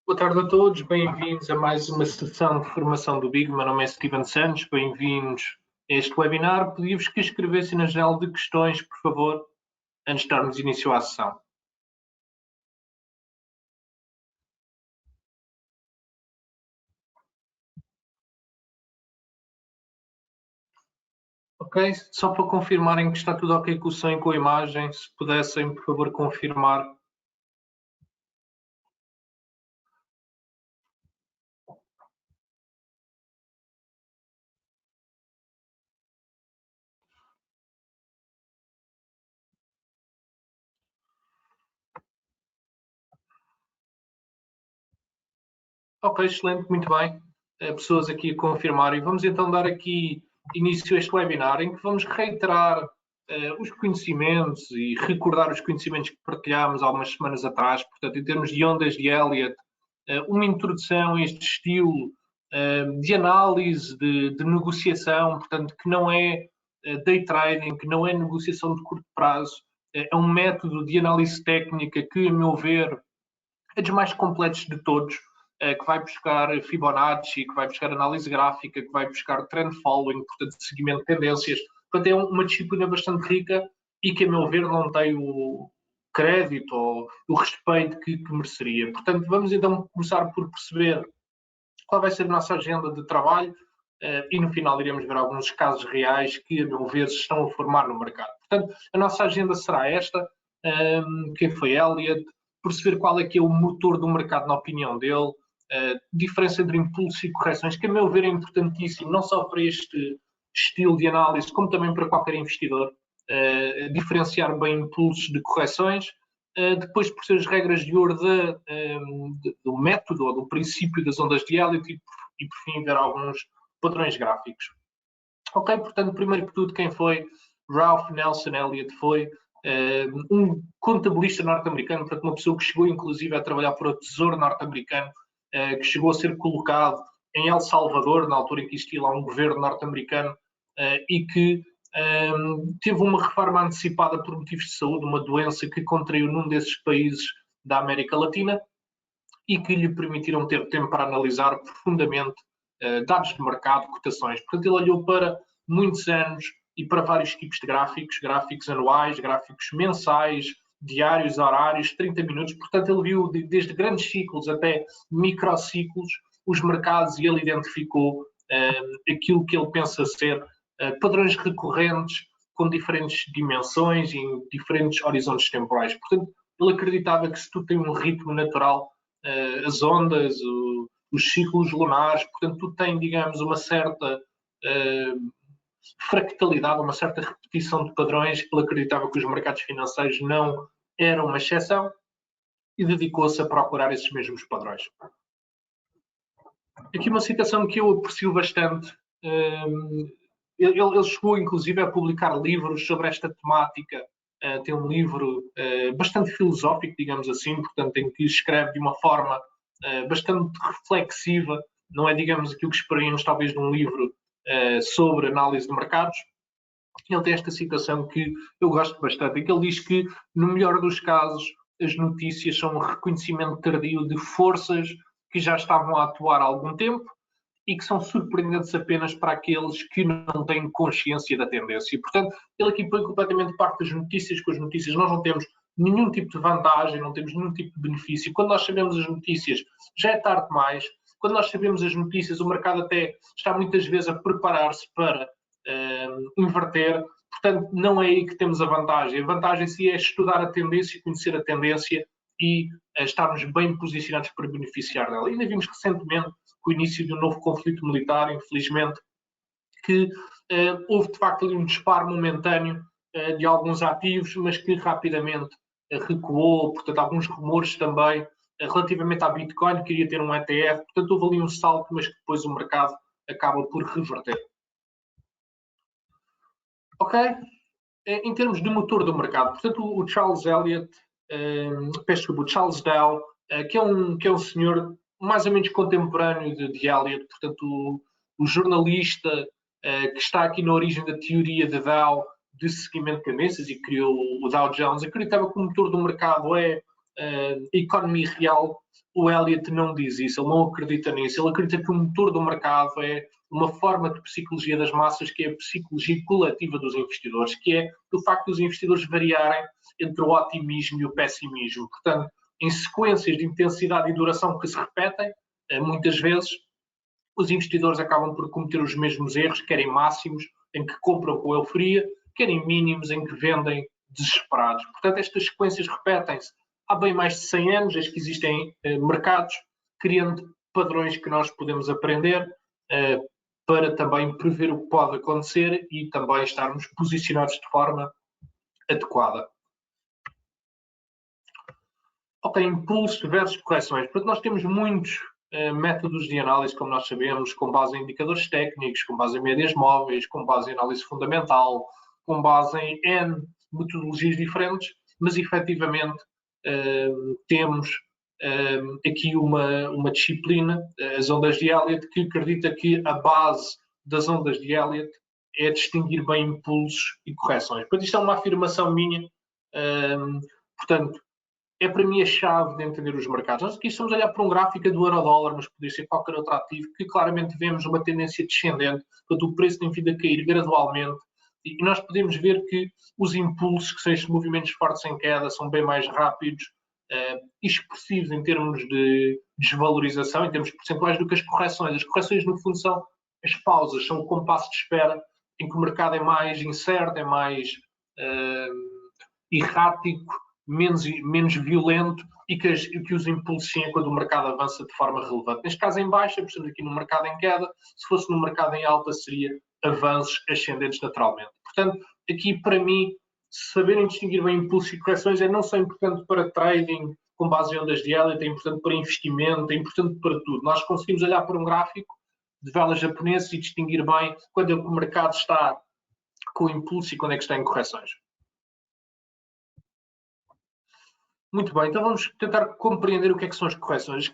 Boa tarde a todos, bem-vindos a mais uma sessão de formação do BIG. Meu nome é Steven Santos, bem-vindos a este webinar. Pedi-vos que escrevessem na janela de questões, por favor, antes de darmos início à sessão. Ok, só para confirmarem que está tudo ok com o som e com a imagem, se pudessem, por favor, confirmar. Ok, excelente, muito bem. Pessoas aqui a confirmarem. Vamos então dar aqui início a este webinar em que vamos reiterar os conhecimentos e recordar os conhecimentos que partilhámos há umas semanas atrás. Portanto, em termos de ondas de Elliott, uma introdução a este estilo de análise, de negociação, portanto, que não é day trading, que não é negociação de curto prazo, é um método de análise técnica que, a meu ver, é dos mais completos de todos, que vai buscar Fibonacci, que vai buscar análise gráfica, que vai buscar trend following, portanto, seguimento de tendências. Portanto, é uma disciplina bastante rica e que, a meu ver, não tem o crédito ou o respeito que mereceria. Portanto, vamos então começar por perceber qual vai ser a nossa agenda de trabalho e no final iremos ver alguns casos reais que, a meu ver, se estão a formar no mercado. Portanto, a nossa agenda será esta, quem foi Elliott, perceber qual é que é o motor do mercado na opinião dele, diferença entre impulsos e correções, que a meu ver é importantíssimo, não só para este estilo de análise, como também para qualquer investidor, diferenciar bem impulsos de correções, depois por ser as regras de ouro do método ou do princípio das ondas de Elliott e por fim ver alguns padrões gráficos. Ok, portanto, primeiro que tudo, quem foi Ralph Nelson Elliott foi um contabilista norte-americano, portanto, uma pessoa que chegou inclusive a trabalhar para o Tesouro norte-americano, que chegou a ser colocado em El Salvador, na altura em que existia lá um governo norte-americano, e que teve uma reforma antecipada por motivos de saúde, uma doença que contraiu num desses países da América Latina e que lhe permitiram ter tempo para analisar profundamente dados de mercado, cotações. Portanto, ele olhou para muitos anos e para vários tipos de gráficos, gráficos anuais, gráficos mensais, diários, horários, 30 minutos. Portanto, ele viu desde grandes ciclos até microciclos os mercados e ele identificou aquilo que ele pensa ser padrões recorrentes com diferentes dimensões e em diferentes horizontes temporais. Portanto, ele acreditava que se tu tem um ritmo natural, as ondas, os ciclos lunares, portanto, tu tem, digamos, uma certa fractalidade, uma certa repetição de padrões. Ele acreditava que os mercados financeiros não eram uma exceção e dedicou-se a procurar esses mesmos padrões. Aqui uma citação que eu aprecio bastante. Ele chegou, inclusive, a publicar livros sobre esta temática. Tem um livro bastante filosófico, digamos assim, portanto, em que escreve de uma forma bastante reflexiva. Não é, digamos, aquilo que esperaríamos, talvez, de um livro sobre análise de mercados. Ele tem esta citação que eu gosto bastante, em que ele diz que, no melhor dos casos, as notícias são um reconhecimento tardio de forças que já estavam a atuar há algum tempo e que são surpreendentes apenas para aqueles que não têm consciência da tendência. Portanto, ele aqui põe completamente parte das notícias, com as notícias nós não temos nenhum tipo de vantagem, não temos nenhum tipo de benefício. Quando nós sabemos as notícias, já é tarde demais. Quando nós sabemos as notícias, o mercado até está muitas vezes a preparar-se para inverter. Portanto, não é aí que temos a vantagem. A vantagem sim é estudar a tendência, conhecer a tendência e estarmos bem posicionados para beneficiar dela. Ainda vimos recentemente com o início de um novo conflito militar, infelizmente, que houve de facto ali um disparo momentâneo de alguns ativos, mas que rapidamente recuou. Portanto, alguns rumores também relativamente à Bitcoin, que iria ter um ETF. Portanto, houve ali um salto, mas que depois o mercado acaba por reverter. Ok? Em termos de motor do mercado, portanto, o Charles Elliott, o Charles Dow, que é um senhor mais ou menos contemporâneo de Elliott, portanto, o jornalista que está aqui na origem da teoria de Dow de seguimento de tendências e criou o Dow Jones, acreditava que o motor do mercado é economia real, o Elliott não diz isso, ele não acredita nisso. Ele acredita que o motor do mercado é uma forma de psicologia das massas, que é a psicologia coletiva dos investidores, que é o facto dos investidores variarem entre o otimismo e o pessimismo. Portanto, em sequências de intensidade e duração que se repetem, muitas vezes, os investidores acabam por cometer os mesmos erros, querem máximos, em que compram com euforia, querem mínimos, em que vendem desesperados. Portanto, estas sequências repetem-se há bem mais de 100 anos, desde que existem mercados, criando padrões que nós podemos aprender para também prever o que pode acontecer e também estarmos posicionados de forma adequada. Ok, impulso versus correções. Portanto, nós temos muitos métodos de análise, como nós sabemos, com base em indicadores técnicos, com base em médias móveis, com base em análise fundamental, com base em N metodologias diferentes, mas efetivamente temos aqui uma disciplina, as ondas de Elliott, que acredita que a base das ondas de Elliott é distinguir bem impulsos e correções. Portanto, isto é uma afirmação minha, portanto, é para mim a chave de entender os mercados. Nós aqui estamos a olhar para um gráfico do euro-dólar, mas poderia ser qualquer outro ativo, que claramente vemos uma tendência descendente, portanto o preço tem vindo a cair gradualmente, e nós podemos ver que os impulsos, que são estes movimentos fortes em queda, são bem mais rápidos e expressivos em termos de desvalorização, em termos percentuais, do que as correções. As correções, no fundo, são as pausas, são o compasso de espera, em que o mercado é mais incerto, é mais errático, menos violento, e que os impulsos sim é quando o mercado avança de forma relevante. Neste caso em baixa, estamos aqui no mercado em queda. Se fosse no mercado em alta, seria avanços ascendentes naturalmente. Portanto, aqui para mim, saberem distinguir bem impulsos e correções é não só importante para trading com base em ondas de Elliott, é importante para investimento, é importante para tudo. Nós conseguimos olhar para um gráfico de velas japonesas e distinguir bem quando é que o mercado está com impulso e quando é que está em correções. Muito bem, então vamos tentar compreender o que é que são as correções.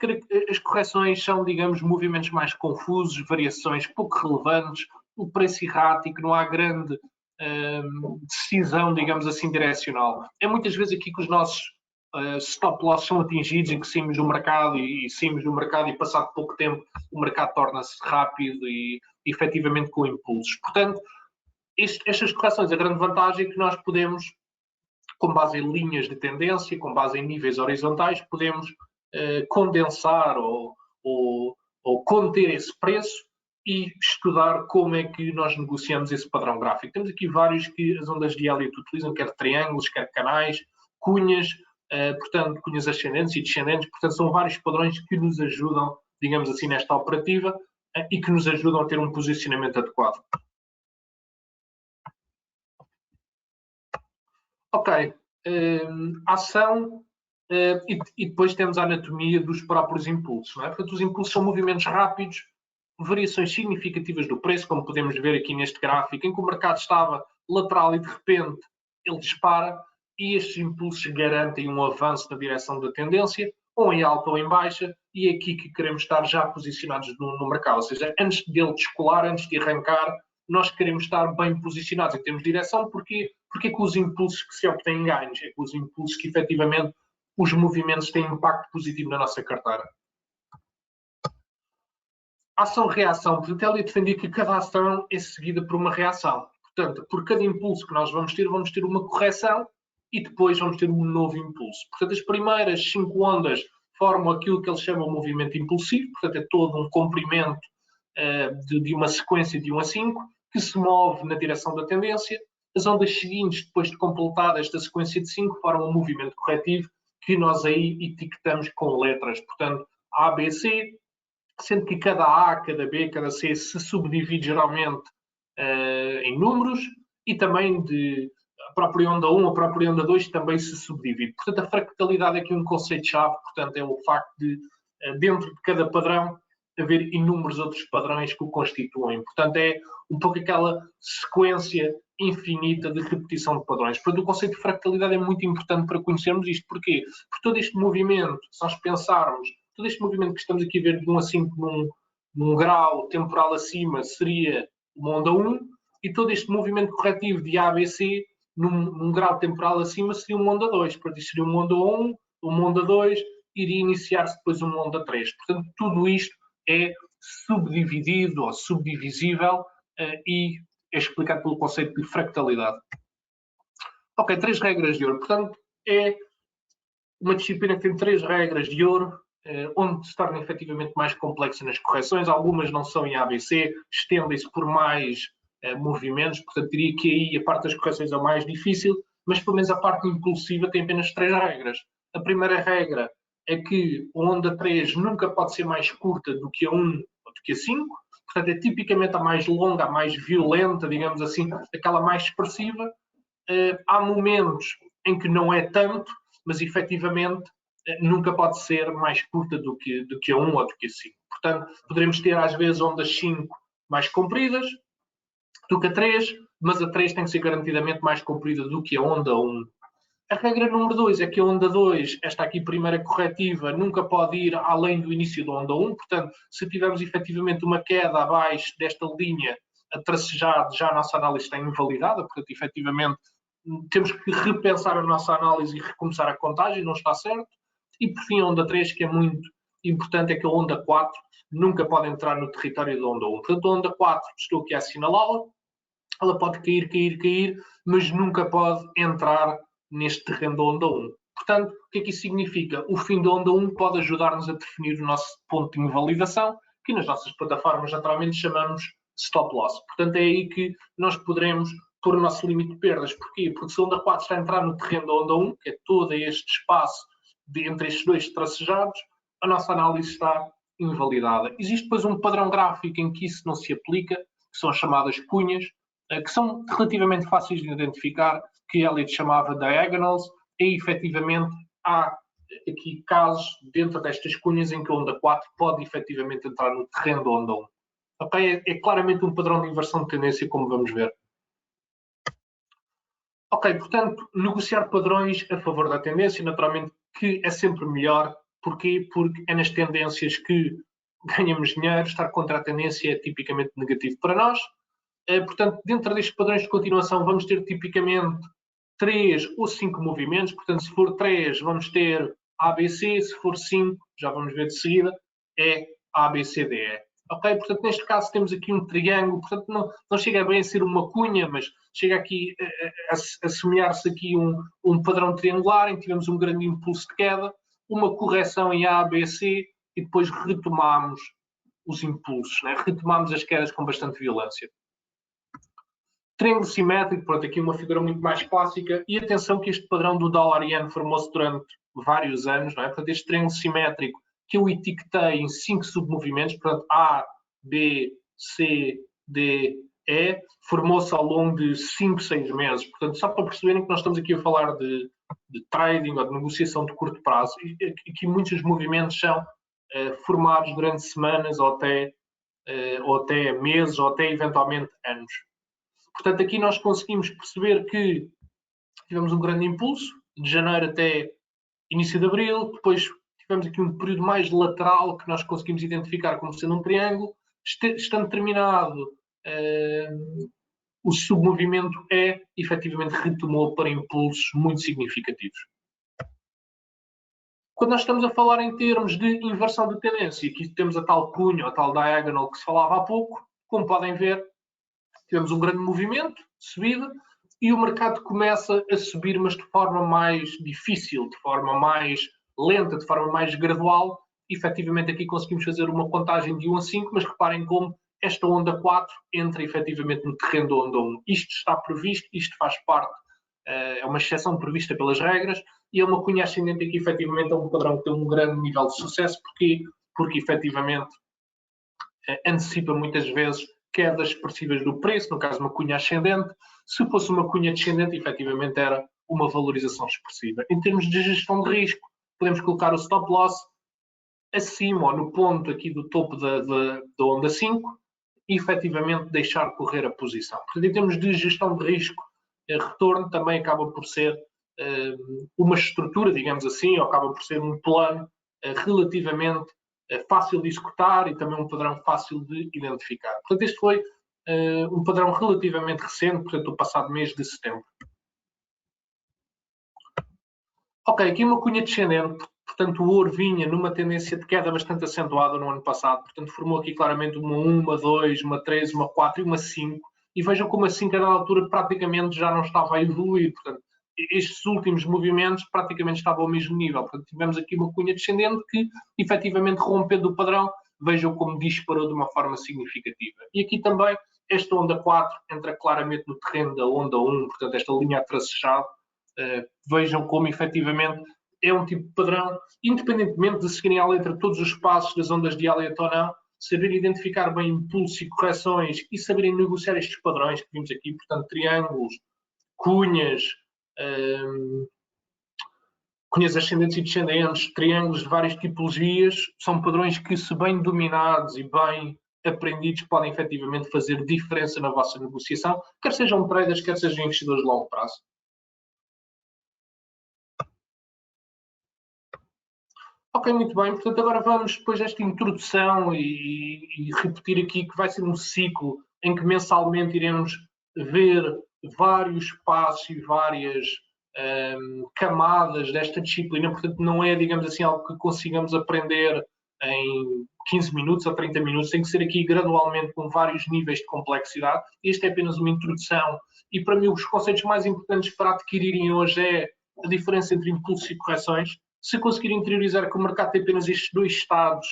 As correções são, digamos, movimentos mais confusos, variações pouco relevantes, o preço errático, não há grande decisão, digamos assim, direcional. É muitas vezes aqui que os nossos stop loss são atingidos, em que saímos do mercado e passado pouco tempo o mercado torna-se rápido e efetivamente com impulsos. Portanto, estas correções, a grande vantagem é que nós podemos, com base em linhas de tendência, com base em níveis horizontais, podemos condensar ou conter esse preço e estudar como é que nós negociamos esse padrão gráfico. Temos aqui vários que as ondas de Elliott utilizam, quer triângulos, quer canais, cunhas, portanto, cunhas ascendentes e descendentes. Portanto, são vários padrões que nos ajudam, digamos assim, nesta operativa e que nos ajudam a ter um posicionamento adequado. Ok, ação e depois temos a anatomia dos próprios impulsos. Não é? Portanto, os impulsos são movimentos rápidos, variações significativas do preço, como podemos ver aqui neste gráfico, em que o mercado estava lateral e de repente ele dispara, e estes impulsos garantem um avanço na direção da tendência, ou em alta ou em baixa, e é aqui que queremos estar já posicionados no mercado. Ou seja, antes dele descolar, antes de arrancar, nós queremos estar bem posicionados em termos de direção. Porque é que os impulsos que se obtêm ganhos? É que os impulsos que efetivamente os movimentos têm impacto positivo na nossa carteira. Ação-reação. Portanto, ela defendia que cada ação é seguida por uma reação. Portanto, por cada impulso que nós vamos ter uma correção e depois vamos ter um novo impulso. Portanto, as primeiras 5 ondas formam aquilo que eles chamam de movimento impulsivo. Portanto, é todo um comprimento de uma sequência de 1 a 5 que se move na direção da tendência. As ondas seguintes, depois de completada esta sequência de 5, formam um movimento corretivo que nós aí etiquetamos com letras. Portanto, A, B, C, sendo que cada A, cada B, cada C se subdivide geralmente em números, e também a própria onda 1, a própria onda 2 também se subdivide. Portanto, a fractalidade é aqui um conceito-chave, portanto, é o facto de, dentro de cada padrão, haver inúmeros outros padrões que o constituem. Portanto, é um pouco aquela sequência infinita de repetição de padrões. Portanto, o conceito de fractalidade é muito importante para conhecermos isto. Porquê? Porque todo este movimento, se nós pensarmos, todo este movimento que estamos aqui a ver de 1 a 5 num grau temporal acima seria uma onda 1, e todo este movimento corretivo de A, B, C num grau temporal acima seria uma onda 2. Portanto, isto seria uma onda 1, uma onda 2, iria iniciar-se depois uma onda 3. Portanto, tudo isto é subdividido ou subdivisível e é explicado pelo conceito de fractalidade. Ok, 3 regras de ouro. Portanto, é uma disciplina que tem 3 regras de ouro, onde se torna efetivamente mais complexa nas correções. Algumas não são em ABC, estendem-se por mais movimentos, portanto diria que aí a parte das correções é o mais difícil, mas pelo menos a parte impulsiva tem apenas 3 regras. A primeira regra é que a onda 3 nunca pode ser mais curta do que a 1 ou do que a 5, portanto é tipicamente a mais longa, a mais violenta, digamos assim, aquela mais expressiva. Há momentos em que não é tanto, mas efetivamente nunca pode ser mais curta do que a 1 ou do que a 5. Portanto, poderemos ter às vezes ondas 5 mais compridas do que a 3, mas a 3 tem que ser garantidamente mais comprida do que a onda 1. A regra número 2 é que a onda 2, esta aqui primeira corretiva, nunca pode ir além do início da onda 1, portanto, se tivermos efetivamente uma queda abaixo desta linha a tracejar, já a nossa análise está invalidada, portanto, efetivamente, temos que repensar a nossa análise e recomeçar a contagem, não está certo. E por fim, a onda 3, que é muito importante, é que a onda 4 nunca pode entrar no território da onda 1. Portanto, a onda 4, estou aqui a assinalá-la, ela pode cair, mas nunca pode entrar neste terreno da onda 1. Portanto, o que é que isso significa? O fim da onda 1 pode ajudar-nos a definir o nosso ponto de invalidação, que nas nossas plataformas naturalmente chamamos stop loss. Portanto, é aí que nós poderemos pôr o nosso limite de perdas. Porquê? Porque se a onda 4 está a entrar no terreno da onda 1, que é todo este espaço entre estes dois tracejados, a nossa análise está invalidada. Existe depois um padrão gráfico em que isso não se aplica, que são as chamadas cunhas, que são relativamente fáceis de identificar, que Elliott chamava diagonals, e efetivamente há aqui casos dentro destas cunhas em que a onda 4 pode efetivamente entrar no terreno da onda 1. Okay? É claramente um padrão de inversão de tendência, como vamos ver. Ok, portanto, negociar padrões a favor da tendência, naturalmente que é sempre melhor. Porquê? Porque é nas tendências que ganhamos dinheiro, estar contra a tendência é tipicamente negativo para nós. Portanto, dentro destes padrões de continuação, vamos ter tipicamente 3 ou 5 movimentos. Portanto, se for 3, vamos ter ABC, se for 5, já vamos ver de seguida, é ABCDE. Ok? Portanto, neste caso temos aqui um triângulo, portanto não chega bem a ser uma cunha, mas chega aqui a semelhar-se aqui um padrão triangular em que tivemos um grande impulso de queda, uma correção em A, B, C e depois retomamos os impulsos, né? Retomamos as quedas com bastante violência. Triângulo simétrico, pronto, aqui uma figura muito mais clássica, e atenção que este padrão do dólar-iene formou-se durante vários anos, não é? Portanto, este triângulo simétrico que eu etiquetei em 5 submovimentos, portanto, A, B, C, D, E, formou-se ao longo de 5, 6 meses. Portanto, só para perceberem que nós estamos aqui a falar de trading ou de negociação de curto prazo, e que muitos dos movimentos são formados durante semanas ou até meses ou até eventualmente anos. Portanto, aqui nós conseguimos perceber que tivemos um grande impulso, de janeiro até início de abril, depois tivemos aqui um período mais lateral que nós conseguimos identificar como sendo um triângulo, estando terminado o submovimento E, efetivamente retomou para impulsos muito significativos. Quando nós estamos a falar em termos de inversão de tendência, aqui temos a tal cunha, a tal diagonal que se falava há pouco, como podem ver, tivemos um grande movimento, subida, e o mercado começa a subir, mas de forma mais difícil, de forma mais lenta, de forma mais gradual. E, efetivamente, aqui conseguimos fazer uma contagem de 1 a 5, mas reparem como esta onda 4 entra efetivamente no terreno da onda 1. Isto está previsto, isto faz parte, é uma exceção prevista pelas regras, e é uma cunha ascendente aqui, efetivamente, é um padrão que tem um grande nível de sucesso. Porquê? Porque, efetivamente, antecipa muitas vezes quedas expressivas do preço, no caso uma cunha ascendente. Se fosse uma cunha descendente, efetivamente era uma valorização expressiva. Em termos de gestão de risco, podemos colocar o stop loss acima ou no ponto aqui do topo da onda 5 e efetivamente deixar correr a posição. Portanto, em termos de gestão de risco, retorno também acaba por ser uma estrutura, digamos assim, ou acaba por ser um plano relativamente fácil de executar e também um padrão fácil de identificar. Portanto, este foi um padrão relativamente recente, portanto, o passado mês de setembro. Ok, aqui uma cunha descendente, portanto o ouro vinha numa tendência de queda bastante acentuada no ano passado, portanto formou aqui claramente uma 1, uma 2, uma 3, uma 4 e uma 5, e vejam como a 5 a dada altura praticamente já não estava a evoluir, portanto estes últimos movimentos praticamente estavam ao mesmo nível, portanto tivemos aqui uma cunha descendente que efetivamente rompendo o padrão, vejam como disparou de uma forma significativa. E aqui também esta onda 4 entra claramente no terreno da onda 1, portanto esta linha tracejada, vejam como efetivamente é um tipo de padrão, independentemente de seguirem à letra todos os passos das ondas de Elliott ou não, saber identificar bem impulso e correções e saberem negociar estes padrões que vimos aqui, portanto, triângulos, cunhas, cunhas ascendentes e descendentes, triângulos de várias tipologias, são padrões que, se bem dominados e bem aprendidos, podem efetivamente fazer diferença na vossa negociação, quer sejam traders, quer sejam investidores de longo prazo. Ok, muito bem. Portanto, agora vamos, depois desta introdução e repetir aqui que vai ser um ciclo em que mensalmente iremos ver vários passos e várias camadas desta disciplina. Portanto, não é, digamos assim, algo que consigamos aprender em 15 minutos ou 30 minutos. Tem que ser aqui gradualmente com vários níveis de complexidade. Este é apenas uma introdução. E para mim, os conceitos mais importantes para adquirirem hoje é a diferença entre impulso e correções. Se conseguir interiorizar que o mercado tem apenas estes dois estados,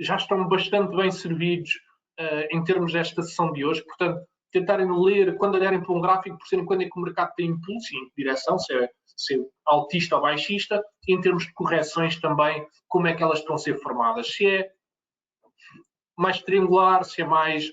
já estão bastante bem servidos em termos desta sessão de hoje. Portanto, tentarem ler, quando olharem para um gráfico, perceberem quando é que o mercado tem impulso e em que direção, se é altista ou baixista, e em termos de correções também, como é que elas estão a ser formadas. Se é mais triangular, se é mais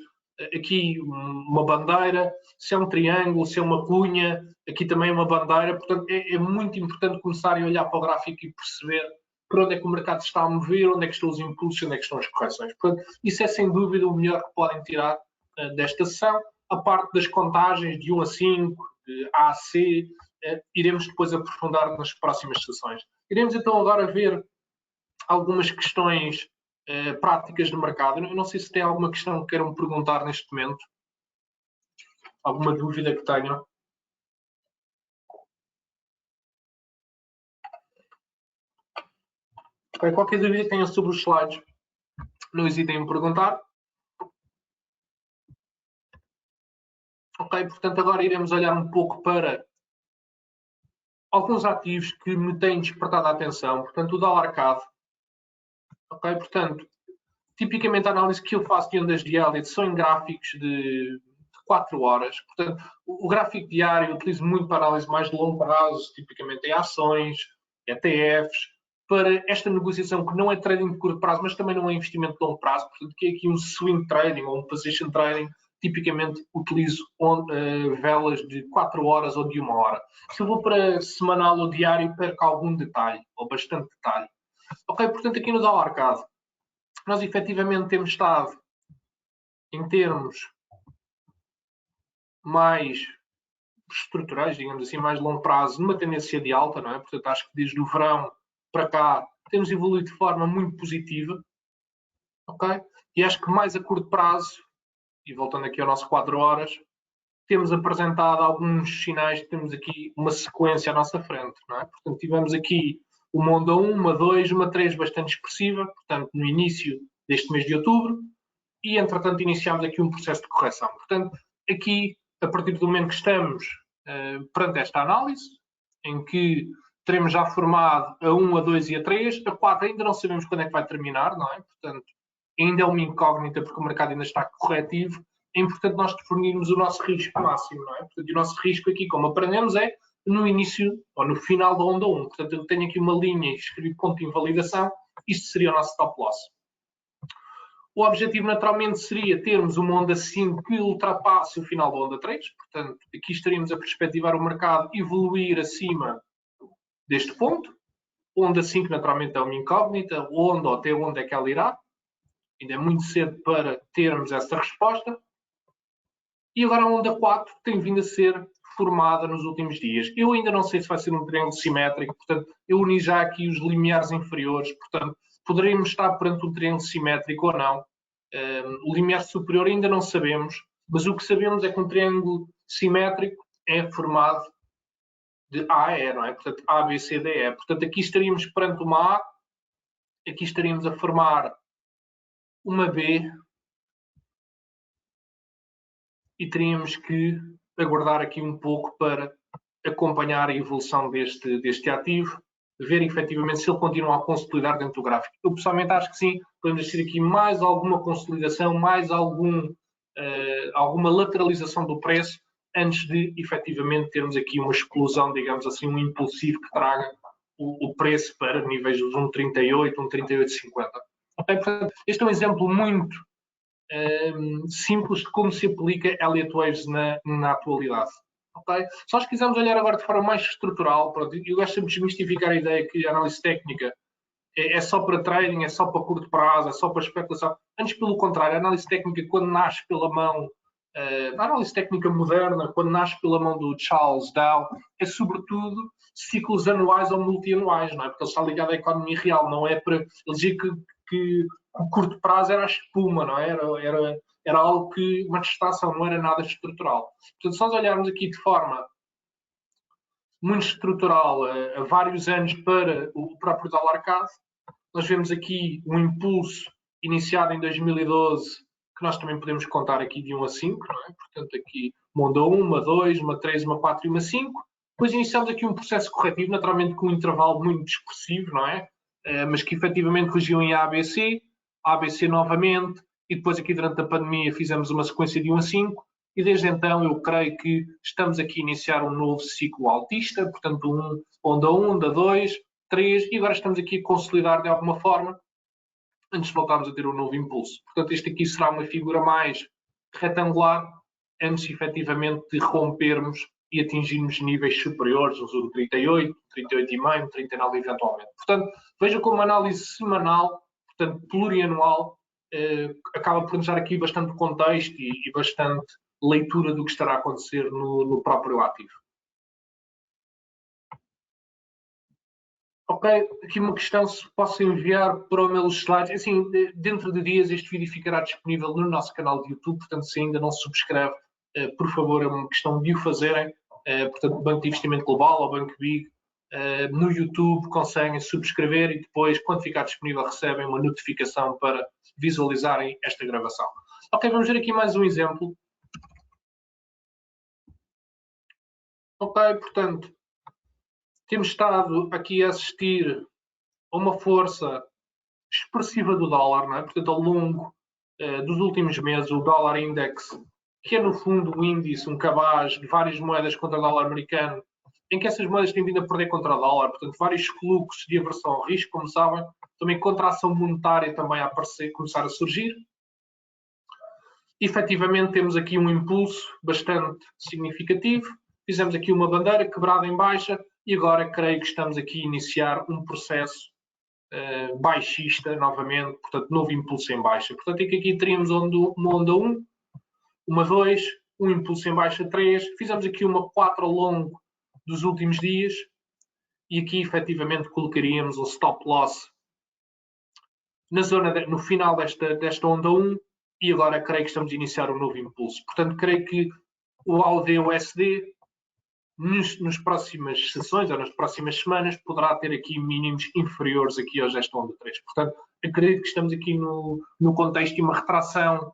aqui uma bandeira, se é um triângulo, se é uma cunha, aqui também é uma bandeira. Portanto, é muito importante começarem a olhar para o gráfico e perceber por onde é que o mercado está a mover, onde é que estão os impulsos, onde é que estão as correções. Portanto, isso é sem dúvida o melhor que podem tirar desta sessão. A parte das contagens de 1 a 5, de A a C, iremos depois aprofundar nas próximas sessões. Iremos então agora ver algumas questões práticas de mercado. Eu não sei se tem alguma questão que queiram perguntar neste momento. Alguma dúvida que tenham? Qualquer dúvida que tenham sobre os slides, não hesitem em perguntar. Ok, portanto, agora iremos olhar um pouco para alguns ativos que me têm despertado a atenção. Portanto, o dólar CAD. Ok, portanto, tipicamente a análise que eu faço de ondas de Elliott são em gráficos de 4 horas. Portanto, o gráfico diário eu utilizo muito para análise mais de longo prazo, tipicamente em ações, ETFs, para esta negociação que não é trading de curto prazo, mas também não é investimento de longo prazo. Portanto, que é aqui um swing trading ou um position trading, tipicamente utilizo velas de 4 horas ou de 1 hora. Se eu vou para semanal ou diário, perco algum detalhe, ou bastante detalhe. Ok, portanto, aqui no dólar CAD, nós efetivamente temos estado em termos mais estruturais, digamos assim, mais longo prazo, numa tendência de alta, não é? Portanto, acho que desde o verão para cá temos evoluído de forma muito positiva, ok? E acho que mais a curto prazo, e voltando aqui ao nosso 4 horas, temos apresentado alguns sinais que temos aqui uma sequência à nossa frente, não é? Portanto, tivemos aqui uma onda 1, uma 2, uma 3 bastante expressiva, portanto, no início deste mês de outubro, e entretanto iniciámos aqui um processo de correção. Portanto, aqui, a partir do momento que estamos perante esta análise, em que teremos já formado a 1, a 2 e a 3, a 4 ainda não sabemos quando é que vai terminar, não é? Portanto, ainda é uma incógnita porque o mercado ainda está corretivo. É importante nós definirmos o nosso risco máximo, não é? Portanto, o nosso risco aqui, como aprendemos, é no início ou no final da onda 1. Portanto, eu tenho aqui uma linha e escrevi ponto de invalidação, isto seria o nosso stop loss. O objetivo naturalmente seria termos uma onda 5 que ultrapasse o final da onda 3, portanto aqui estaríamos a perspectivar o mercado evoluir acima deste ponto. Onda 5 naturalmente é uma incógnita, onde ou até onde é que ela irá, ainda é muito cedo para termos essa resposta. E agora a onda 4 tem vindo a ser formada nos últimos dias. Eu ainda não sei se vai ser um triângulo simétrico, portanto eu uni já aqui os limiares inferiores, portanto poderíamos estar perante um triângulo simétrico ou não. O limiar superior ainda não sabemos, mas o que sabemos é que um triângulo simétrico é formado de A a E, não é? Portanto, A, B, C, D, E. Portanto, aqui estaríamos perante uma A, aqui estaríamos a formar uma B e teríamos que aguardar aqui um pouco para acompanhar a evolução deste ativo, ver efetivamente se ele continua a consolidar dentro do gráfico. Eu pessoalmente acho que sim, podemos ter aqui mais alguma consolidação, mais alguma lateralização do preço, antes de efetivamente termos aqui uma explosão, digamos assim, um impulsivo que traga o preço para níveis dos 1,38, 1,38,50. Okay? Portanto, este é um exemplo muito simples de como se aplica Elliott Waves na atualidade. Okay? Se nós quisermos olhar agora de forma mais estrutural, eu gosto sempre de desmistificar a ideia que a análise técnica é só para trading, é só para curto prazo, é só para especulação. Antes, pelo contrário, a análise técnica, quando nasce pela mão, a análise técnica moderna, quando nasce pela mão do Charles Dow, é sobretudo ciclos anuais ou multianuais, não é? Porque ele está ligado à economia real, não é para... Ele dizia que o curto prazo era a espuma, não é? Era algo que, uma distração, não era nada estrutural. Portanto, se nós olharmos aqui de forma muito estrutural há vários anos para o próprio dólar CAD, nós vemos aqui um impulso iniciado em 2012, que nós também podemos contar aqui de 1 a 5, não é? Portanto, aqui uma onda 1, uma 2, uma 3, uma 4 e uma 5. Depois iniciamos aqui um processo corretivo, naturalmente com um intervalo muito expressivo, não é? Mas que efetivamente corrigiu em ABC, ABC novamente, e depois aqui durante a pandemia fizemos uma sequência de 1 a 5, e desde então eu creio que estamos aqui a iniciar um novo ciclo altista, portanto, onda 1, onda 2, 3, e agora estamos aqui a consolidar de alguma forma, antes de voltarmos a ter um novo impulso. Portanto, este aqui será uma figura mais retangular, antes efetivamente de rompermos e atingirmos níveis superiores, os 38, 38,5, 39 eventualmente. Portanto, veja como uma análise semanal, portanto, plurianual, acaba por nos dar aqui bastante contexto e bastante leitura do que estará a acontecer no próprio ativo. Ok, aqui uma questão, se posso enviar para o meu slide. Assim, dentro de dias este vídeo ficará disponível no nosso canal de YouTube, portanto, se ainda não se subscreve, por favor, é uma questão de o fazerem. Portanto, Banco de Investimento Global ou Banco Big, no YouTube conseguem subscrever e depois, quando ficar disponível, recebem uma notificação para visualizarem esta gravação. Ok, vamos ver aqui mais um exemplo. Ok, portanto, temos estado aqui a assistir a uma força expressiva do dólar, não é? Portanto, ao longo dos últimos meses, o dólar index, que é no fundo um índice, um cabaz de várias moedas contra o dólar americano, em que essas moedas têm vindo a perder contra o dólar, portanto, vários fluxos de aversão ao risco, como sabem, também contração monetária também a aparecer, começar a surgir. Efetivamente, temos aqui um impulso bastante significativo, fizemos aqui uma bandeira quebrada em baixa e agora creio que estamos aqui a iniciar um processo baixista novamente, portanto, novo impulso em baixa. Portanto, aqui teríamos uma onda 1, uma 2, um impulso em baixa 3, fizemos aqui uma 4 ao longo dos últimos dias e aqui efetivamente colocaríamos um stop loss na zona no final desta onda 1 e agora creio que estamos a iniciar um novo impulso. Portanto, creio que o AUD-USD nas próximas sessões ou nas próximas semanas poderá ter aqui mínimos inferiores aqui aos desta onda 3. Portanto, acredito que estamos aqui no contexto de uma retração.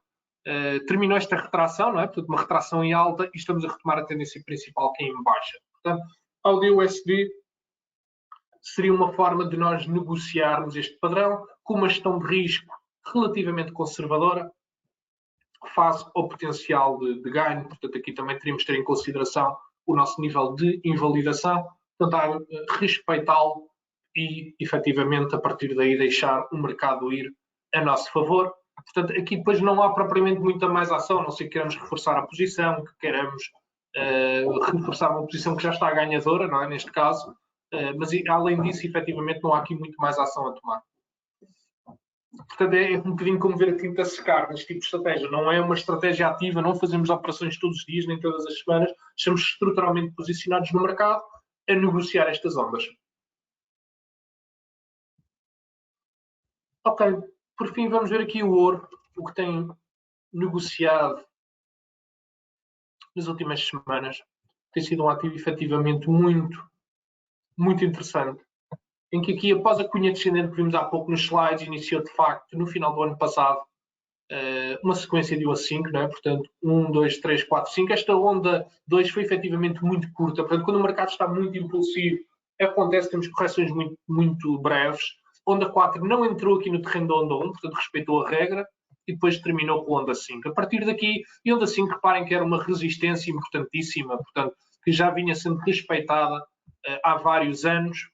Terminou esta retração, não é? Portanto, uma retração em alta e estamos a retomar a tendência principal que é em baixa. Portanto, AUD-USD seria uma forma de nós negociarmos este padrão com uma gestão de risco relativamente conservadora face ao potencial de ganho. Portanto, aqui também teríamos de ter em consideração o nosso nível de invalidação, tentar respeitá-lo e, efetivamente, a partir daí deixar o mercado ir a nosso favor. Portanto, aqui depois não há propriamente muita mais ação, a não ser que queiramos reforçar a posição, que queiramos reforçar uma posição que já está ganhadora, não é? Neste caso, mas além disso, efetivamente, não há aqui muito mais ação a tomar. Portanto, é um bocadinho como ver a tinta secar neste tipo de estratégia. Não é uma estratégia ativa, não fazemos operações todos os dias, nem todas as semanas. Estamos estruturalmente posicionados no mercado a negociar estas ondas. Ok, por fim vamos ver aqui o ouro, o que tem negociado nas últimas semanas. tem sido um ativo efetivamente muito interessante, em que aqui, após a cunha descendente que vimos há pouco nos slides, iniciou de facto no final do ano passado uma sequência de OA5, não é? Portanto, 1, 2, 3, 4, 5. Esta onda 2 foi efetivamente muito curta. Portanto, quando o mercado está muito impulsivo, acontece, temos correções muito breves. Onda 4 não entrou aqui no terreno da onda 1, portanto, respeitou a regra e depois terminou com onda 5. A partir daqui, e onda 5, reparem que era uma resistência importantíssima, portanto, que já vinha sendo respeitada há vários anos,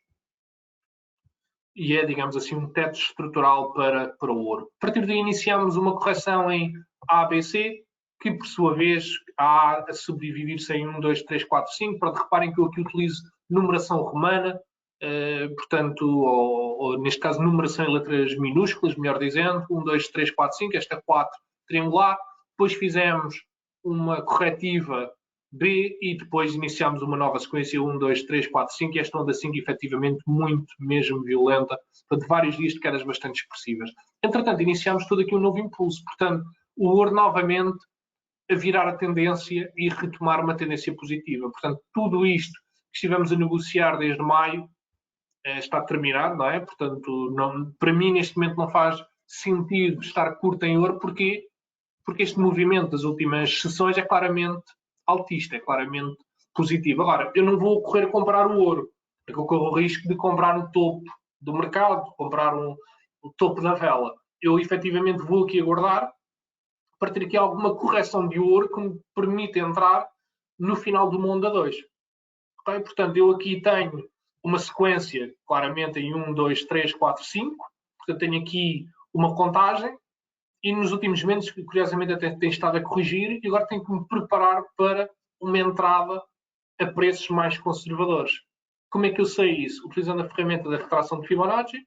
e é, digamos assim, um teto estrutural para o ouro. A partir daí iniciamos uma correção em ABC, que por sua vez há a subdividir-se em 1, 2, 3, 4, 5. Pronto, reparem que eu aqui utilizo numeração romana, portanto, ou neste caso numeração em letras minúsculas, melhor dizendo, 1, 2, 3, 4, 5, esta 4 triangular. Depois fizemos uma corretiva B e depois iniciámos uma nova sequência 1, 2, 3, 4, 5 e esta onda 5 efetivamente muito mesmo violenta, portanto vários dias de quedas bastante expressivas. Entretanto, iniciámos todo aqui um novo impulso, portanto o ouro novamente a virar a tendência e retomar uma tendência positiva. Portanto, tudo isto que estivemos a negociar desde maio está terminado, não é? Portanto, para mim neste momento não faz sentido estar curto em ouro, porquê? Porque este movimento das últimas sessões é claramente altista, é claramente positivo. Agora, eu não vou correr a comprar o ouro, porque eu corro o risco de comprar o topo do mercado, comprar o topo da vela. Eu efetivamente vou aqui aguardar para ter aqui alguma correção de ouro que me permita entrar no final do onda 2. Okay? Portanto, eu aqui tenho uma sequência claramente em 1, 2, 3, 4, 5. Portanto, tenho aqui uma contagem e nos últimos meses, curiosamente, até tem estado a corrigir e agora tenho que me preparar para uma entrada a preços mais conservadores. Como é que eu sei isso? Utilizando a ferramenta da retração de Fibonacci,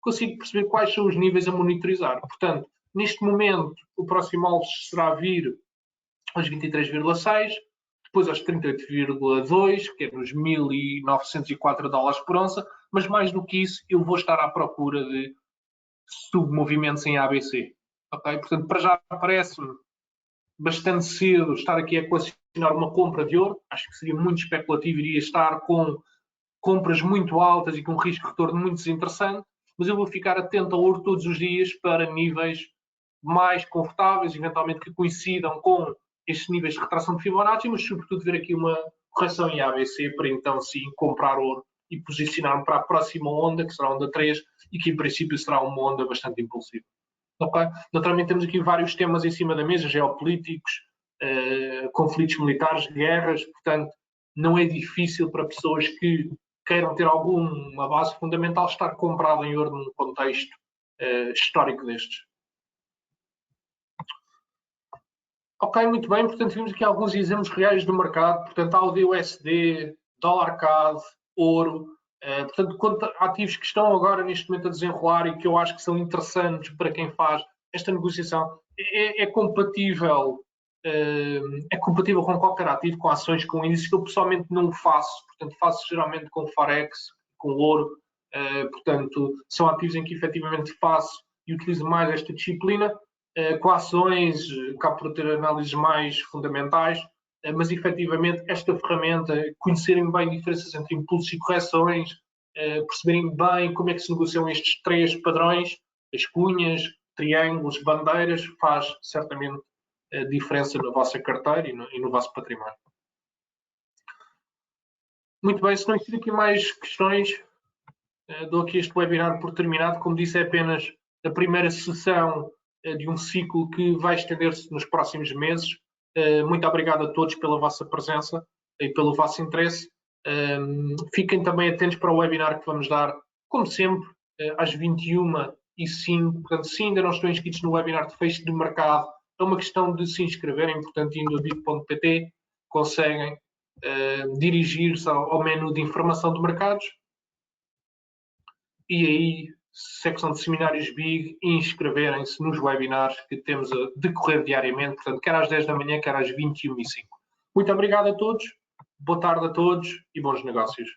consigo perceber quais são os níveis a monitorizar. Portanto, neste momento, o próximo alvo será vir aos 23,6, depois aos 38,2, que é nos 1.904 dólares por onça, mas mais do que isso, eu vou estar à procura de submovimentos em ABC. Okay? Portanto, para já parece-me bastante cedo estar aqui a equacionar uma compra de ouro. Acho que seria muito especulativo, iria estar com compras muito altas e com um risco de retorno muito desinteressante, mas eu vou ficar atento ao ouro todos os dias para níveis mais confortáveis, eventualmente que coincidam com estes níveis de retração de Fibonacci, mas sobretudo ver aqui uma correção em ABC para então sim comprar ouro e posicionar-me para a próxima onda, que será a onda 3, e que em princípio será uma onda bastante impulsiva. Okay? Naturalmente temos aqui vários temas em cima da mesa, geopolíticos, conflitos militares, guerras, portanto não é difícil para pessoas que queiram ter alguma base fundamental estar comprado em ouro num contexto histórico destes. Ok, muito bem, portanto vimos aqui alguns exemplos reais do mercado, portanto AUD/USD, dólar CAD, ouro, portanto ativos que estão agora neste momento a desenrolar e que eu acho que são interessantes para quem faz esta negociação, é compatível com qualquer ativo, com ações, com índices, que eu pessoalmente não faço, portanto faço geralmente com Forex, com ouro, portanto são ativos em que efetivamente faço e utilizo mais esta disciplina. Com ações, acabo por ter análises mais fundamentais, mas efetivamente esta ferramenta, conhecerem bem diferenças entre impulsos e correções, perceberem bem como é que se negociam estes três padrões, as cunhas, triângulos, bandeiras, faz certamente diferença na vossa carteira e no vosso património. Muito bem, se não existir aqui mais questões, dou aqui este webinar por terminado. Como disse, é apenas a primeira sessão de um ciclo que vai estender-se nos próximos meses. Muito obrigado a todos pela vossa presença e pelo vosso interesse. Fiquem também atentos para o webinar que vamos dar, como sempre, às 21h05. Portanto, se ainda não estão inscritos no webinar de fecho de mercado, é uma questão de se inscreverem. Portanto, indo a bit.pt, conseguem dirigir-se ao menu de informação de mercados e aí, secção de seminários BIG, e inscreverem-se nos webinars que temos a decorrer diariamente, portanto, quer às 10 da manhã, quer às 21h05. Muito obrigado a todos, boa tarde a todos e bons negócios.